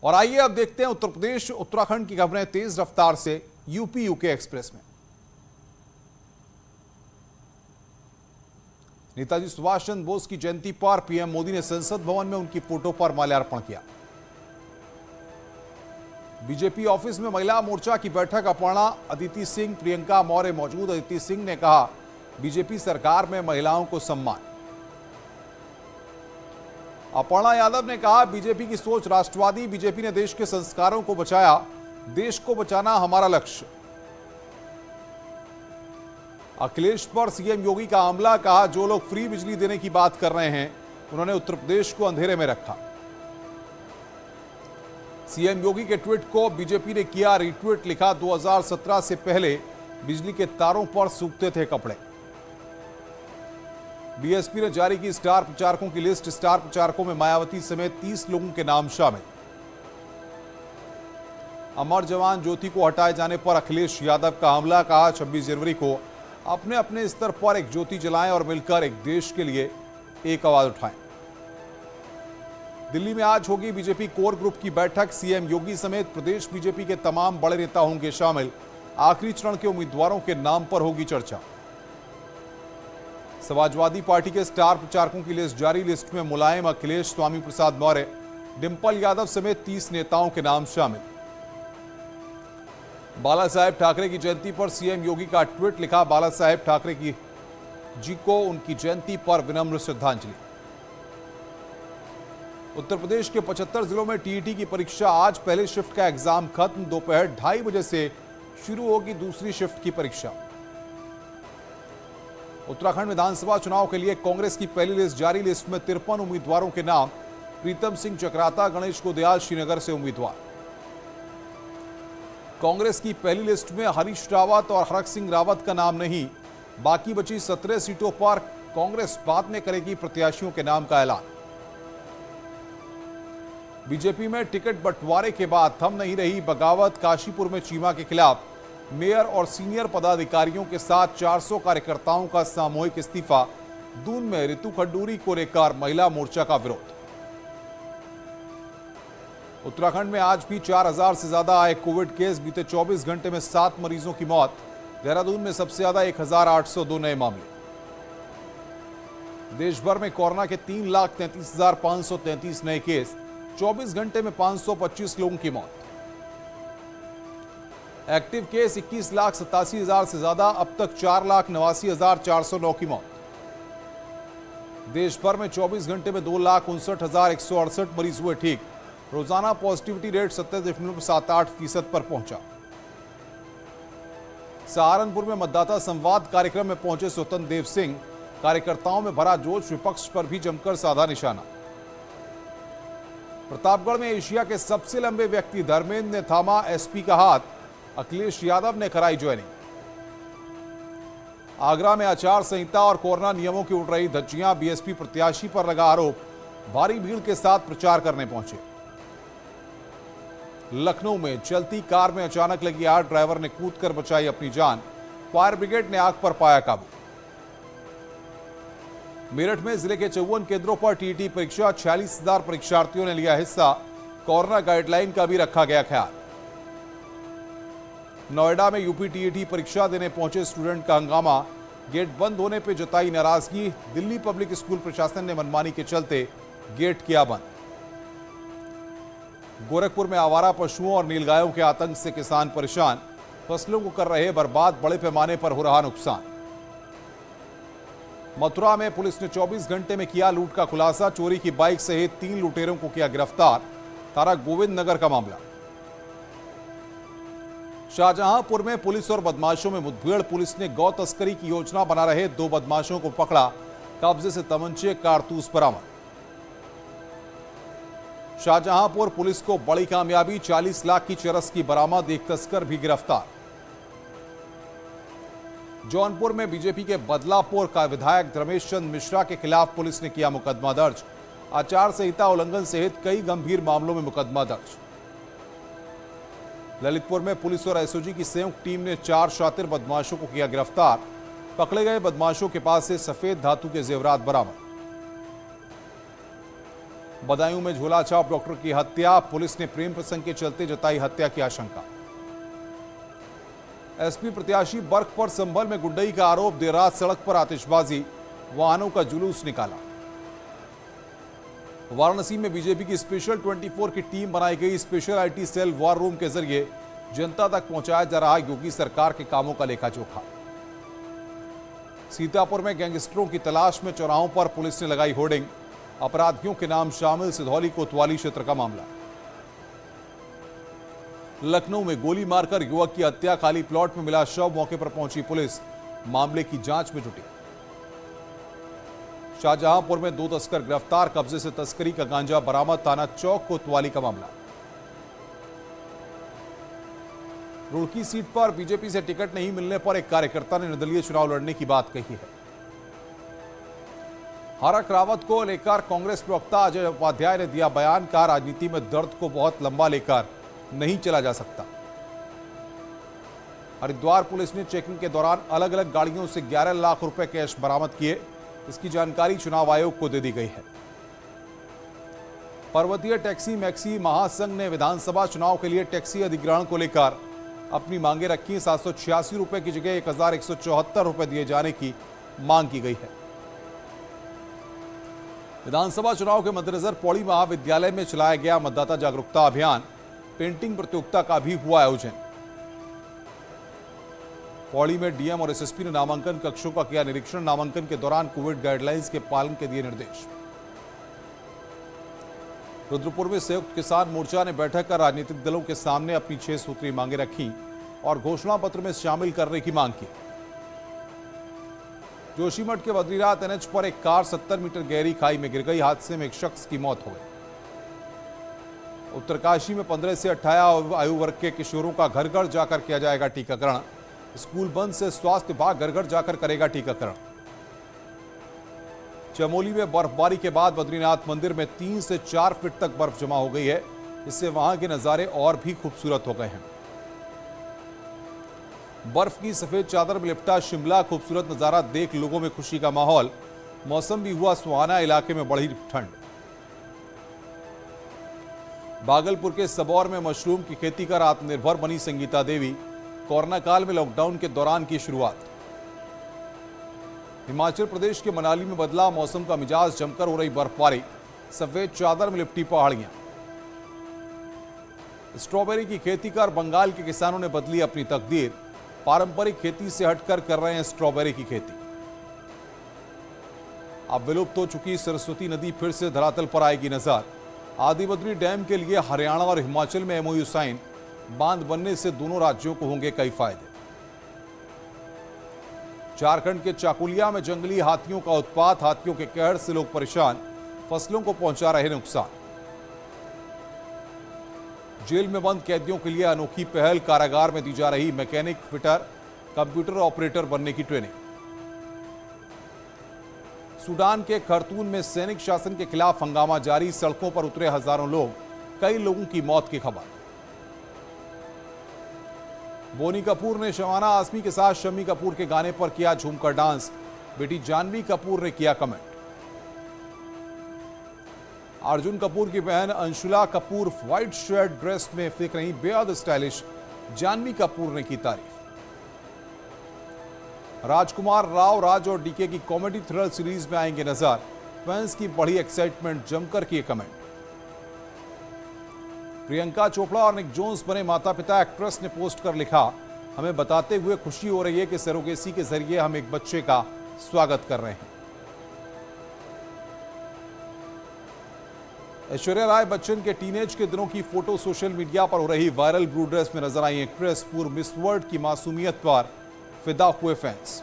और आइए अब देखते हैं उत्तर प्रदेश उत्तराखंड की खबरें तेज रफ्तार से यूपी यूके एक्सप्रेस में। नेताजी सुभाष चंद्र बोस की जयंती पर पीएम मोदी ने संसद भवन में उनकी फोटो पर माल्यार्पण किया। बीजेपी ऑफिस में महिला मोर्चा की बैठक, अपर्णा, अदिति सिंह, प्रियंका मौर्य मौजूद। अदिति सिंह ने कहा, बीजेपी सरकार में महिलाओं को सम्मान। अपर्णा यादव ने कहा, बीजेपी की सोच राष्ट्रवादी, बीजेपी ने देश के संस्कारों को बचाया, देश को बचाना हमारा लक्ष्य। अखिलेश पर सीएम योगी का हमला, कहा जो लोग फ्री बिजली देने की बात कर रहे हैं उन्होंने उत्तर प्रदेश को अंधेरे में रखा। सीएम योगी के ट्वीट को बीजेपी ने किया रीट्वीट, लिखा 2017 से पहले बिजली के तारों पर सूखते थे कपड़े। बीएसपी ने जारी की स्टार प्रचारकों की लिस्ट, स्टार प्रचारकों में मायावती समेत 30 लोगों के नाम शामिल। अमर जवान ज्योति को हटाए जाने पर अखिलेश यादव का हमला, कहा 26 जनवरी को अपने अपने स्तर पर एक ज्योति जलाएं और मिलकर एक देश के लिए एक आवाज उठाएं। दिल्ली में आज होगी बीजेपी कोर ग्रुप की बैठक, सीएम योगी समेत प्रदेश बीजेपी के तमाम बड़े नेता होंगे शामिल। आखिरी चरण के उम्मीदवारों के नाम पर होगी चर्चा। समाजवादी पार्टी के स्टार प्रचारकों की लिस्ट जारी, लिस्ट में मुलायम, अखिलेश, स्वामी प्रसाद मौर्य, डिंपल यादव समेत 30 नेताओं के नाम शामिल। बाला साहेब ठाकरे की जयंती पर सीएम योगी का ट्वीट, लिखा बाला साहेब ठाकरे की जी को उनकी जयंती पर विनम्र श्रद्धांजलि। उत्तर प्रदेश के 75 जिलों में टीईटी की परीक्षा आज, पहले शिफ्ट का एग्जाम खत्म, दोपहर 2:30 बजे से शुरू होगी दूसरी शिफ्ट की परीक्षा। उत्तराखंड विधानसभा चुनाव के लिए कांग्रेस की पहली लिस्ट जारी, लिस्ट में 53 उम्मीदवारों के नाम। प्रीतम सिंह चक्राता, गणेश गोदयाल श्रीनगर से उम्मीदवार। कांग्रेस की पहली लिस्ट में हरीश रावत और हरक सिंह रावत का नाम नहीं। बाकी बची 17 सीटों पर कांग्रेस बाद में करेगी प्रत्याशियों के नाम का ऐलान। बीजेपी में टिकट बंटवारे के बाद थम नहीं रही बगावत, काशीपुर में चीमा के खिलाफ मेयर और सीनियर पदाधिकारियों के साथ 400 कार्यकर्ताओं का सामूहिक इस्तीफा। दून में ऋतु खंडूरी को लेकर महिला मोर्चा का विरोध। उत्तराखंड में आज भी 4000 से ज्यादा आए कोविड केस, बीते 24 घंटे में 7 मरीजों की मौत। देहरादून में सबसे ज्यादा 1802 नए मामले। देश भर में कोरोना के 3,33,533 नए केस, 24 घंटे में 525 लोगों की मौत। एक्टिव केस 21,87,000 से ज्यादा, अब तक 4,89,409 की मौत। देश भर में 24 घंटे में 2,59,168 मरीज हुए ठीक। रोजाना पॉजिटिविटी रेट 70.78% पर पहुंचा। सहारनपुर में मतदाता संवाद कार्यक्रम में पहुंचे स्वतंत्र देव सिंह, कार्यकर्ताओं में भरा जोश, विपक्ष पर भी जमकर साधा निशाना। प्रतापगढ़ में एशिया के सबसे लंबे व्यक्ति धर्मेंद्र ने थामा एसपी का हाथ, अखिलेश यादव ने कराई ज्वाइनिंग। आगरा में आचार संहिता और कोरोना नियमों की उड़ रही धज्जियां, बीएसपी प्रत्याशी पर लगा आरोप, भारी भीड़ के साथ प्रचार करने पहुंचे। लखनऊ में चलती कार में अचानक लगी आग, ड्राइवर ने कूदकर बचाई अपनी जान, फायर ब्रिगेड ने आग पर पाया काबू। मेरठ में जिले के 54 केंद्रों पर टीईटी परीक्षा, 46,000 परीक्षार्थियों ने लिया हिस्सा, कोरोना गाइडलाइन का भी रखा गया ख्याल। नोएडा में यूपी टीईटी परीक्षा देने पहुंचे स्टूडेंट का हंगामा, गेट बंद होने पर जताई नाराजगी। दिल्ली पब्लिक स्कूल प्रशासन ने मनमानी के चलते गेट किया बंद। गोरखपुर में आवारा पशुओं और नीलगायों के आतंक से किसान परेशान, फसलों को कर रहे बर्बाद, बड़े पैमाने पर हो रहा नुकसान। मथुरा में पुलिस ने 24 घंटे में किया लूट का खुलासा, चोरी की बाइक सहित 3 लुटेरों को किया गिरफ्तार। थाना गोविंद नगर का मामला। शाहजहांपुर में पुलिस और बदमाशों में मुठभेड़, पुलिस ने गौ तस्करी की योजना बना रहे 2 बदमाशों को पकड़ा, कब्जे से तमंचे, कारतूस बरामद। शाहजहांपुर पुलिस को बड़ी कामयाबी, 40 लाख की चरस की बरामद, एक तस्कर भी गिरफ्तार। जौनपुर में बीजेपी के बदलापुर का विधायक धर्मेश चंद मिश्रा के खिलाफ पुलिस ने किया मुकदमा दर्ज, आचार संहिता उल्लंघन सहित कई गंभीर मामलों में मुकदमा दर्ज। ललितपुर में पुलिस और एसओजी की संयुक्त टीम ने 4 शातिर बदमाशों को किया गिरफ्तार, पकड़े गए बदमाशों के पास से सफेद धातु के जेवरात बरामद। बदायूं में झोला छाप डॉक्टर की हत्या, पुलिस ने प्रेम प्रसंग के चलते जताई हत्या की आशंका। एसपी प्रत्याशी बर्क पर संभल में गुंडई का आरोप, देर रात सड़क पर आतिशबाजी, वाहनों का जुलूस निकाला। वाराणसी में बीजेपी की स्पेशल 24 की टीम बनाई गई। Special IT cell war room के जरिए जनता तक पहुंचाया जा रहा योगी सरकार के कामों का लेखा जोखा। सीतापुर में गैंगस्टरों की तलाश में चौराहों पर पुलिस ने लगाई होर्डिंग, अपराधियों के नाम शामिल, सिधौली कोतवाली क्षेत्र का मामला। लखनऊ में गोली मारकर युवक की हत्या, खाली प्लॉट में मिला शव, मौके पर पहुंची पुलिस, मामले की जांच में जुटी। शाहजहांपुर में 2 तस्कर गिरफ्तार, कब्जे से तस्करी का गांजा बरामद, थाना चौक कोतवाली का मामला। रुड़की सीट पर बीजेपी से टिकट नहीं मिलने पर एक कार्यकर्ता ने निर्दलीय चुनाव लड़ने की बात कही है। हरक रावत को लेकर कांग्रेस प्रवक्ता अजय उपाध्याय ने दिया बयान, कहा राजनीति में दर्द को बहुत लंबा लेकर नहीं चला जा सकता। हरिद्वार पुलिस ने चेकिंग के दौरान अलग अलग गाड़ियों से 11 लाख रुपए कैश बरामद किए, इसकी जानकारी चुनाव आयोग को दे दी गई है। पर्वतीय टैक्सी मैक्सी महासंघ ने विधानसभा चुनाव के लिए टैक्सी अधिग्रहण को लेकर अपनी मांगे रखी। 786 रुपए की जगह 1174 रुपए दिए जाने की मांग की गई है। विधानसभा चुनाव के मद्देनजर पौड़ी महाविद्यालय में चलाया गया मतदाता जागरूकता अभियान, पेंटिंग प्रतियोगिता का भी हुआ आयोजन। पौड़ी में डीएम और एसएसपी ने नामांकन कक्षों का किया निरीक्षण, नामांकन के दौरान कोविड गाइडलाइंस के पालन के दिए निर्देश। रुद्रपुर में संयुक्त किसान मोर्चा ने बैठक कर राजनीतिक दलों के सामने अपनी 6 सूत्री मांगे रखी और घोषणा पत्र में शामिल करने की मांग की। जोशीमठ के बद्रीनाथ एनएच पर एक कार 70 मीटर गहरी खाई में गिर गई, हादसे में एक शख्स की मौत हो गई। उत्तरकाशी में 15 से 18 आयु वर्ग के किशोरों का घर घर जाकर किया जाएगा टीकाकरण। स्कूल बंद से स्वास्थ्य विभाग घर घर जाकर करेगा टीकाकरण। चमोली में बर्फबारी के बाद बद्रीनाथ मंदिर में 3 से 4 फीट तक बर्फ जमा हो गई है, इससे वहां के नजारे और भी खूबसूरत हो गए हैं। बर्फ की सफेद चादर में लिपटा शिमला, खूबसूरत नजारा देख लोगों में खुशी का माहौल, मौसम भी हुआ सुहाना, इलाके में बढ़ी ठंड। भागलपुर के सबौर में मशरूम की खेती कर आत्मनिर्भर बनी संगीता देवी, कोरोना काल में लॉकडाउन के दौरान की शुरुआत। हिमाचल प्रदेश के मनाली में बदला मौसम का मिजाज, जमकर हो रही बर्फबारी, सफेद चादर में लिपटी पहाड़ियां। स्ट्रॉबेरी की खेती कर बंगाल के किसानों ने बदली अपनी तकदीर, पारंपरिक खेती से हटकर कर रहे हैं स्ट्रॉबेरी की खेती। अब विलुप्त हो चुकी सरस्वती नदी फिर से धरातल पर आएगी नजर। आदिबद्री डैम के लिए हरियाणा और हिमाचल में एमओयू साइन, बांध बनने से दोनों राज्यों को होंगे कई फायदे। झारखंड के चाकुलिया में जंगली हाथियों का उत्पात, हाथियों के कहर से लोग परेशान, फसलों को पहुंचा रहे नुकसान। जेल में बंद कैदियों के लिए अनोखी पहल, कारागार में दी जा रही मैकेनिक, फिटर, कंप्यूटर ऑपरेटर बनने की ट्रेनिंग। सूडान के खर्तून में सैनिक शासन के खिलाफ हंगामा जारी, सड़कों पर उतरे हजारों लोग, कई लोगों की मौत की खबर। बोनी कपूर ने शबाना आजमी के साथ शम्मी कपूर के गाने पर किया झूमकर डांस, बेटी जानवी कपूर ने किया कमेंट। अर्जुन कपूर की बहन Anshula Kapoor white shirt dress में फेंक रही बेहद स्टाइलिश, जानवी कपूर ने की तारीफ। राजकुमार राव राज और डीके की कॉमेडी थ्रिलर सीरीज में आएंगे नजर, फैंस की बढ़ी एक्साइटमेंट, जमकर किए कमेंट। प्रियंका चोपड़ा और निक जोन्स बने माता पिता, एक्ट्रेस ने पोस्ट कर लिखा, हमें बताते हुए खुशी हो रही है कि सरोगेसी के जरिए हम एक बच्चे का स्वागत कर रहे हैं। ऐश्वर्या राय बच्चन के टीनेज के दिनों की फोटो सोशल मीडिया पर हो रही वायरल, ब्लू ड्रेस में नजर आई एक्ट्रेस, पूर्व मिस वर्ल्ड की मासूमियत पर फिदा हुए फैंस।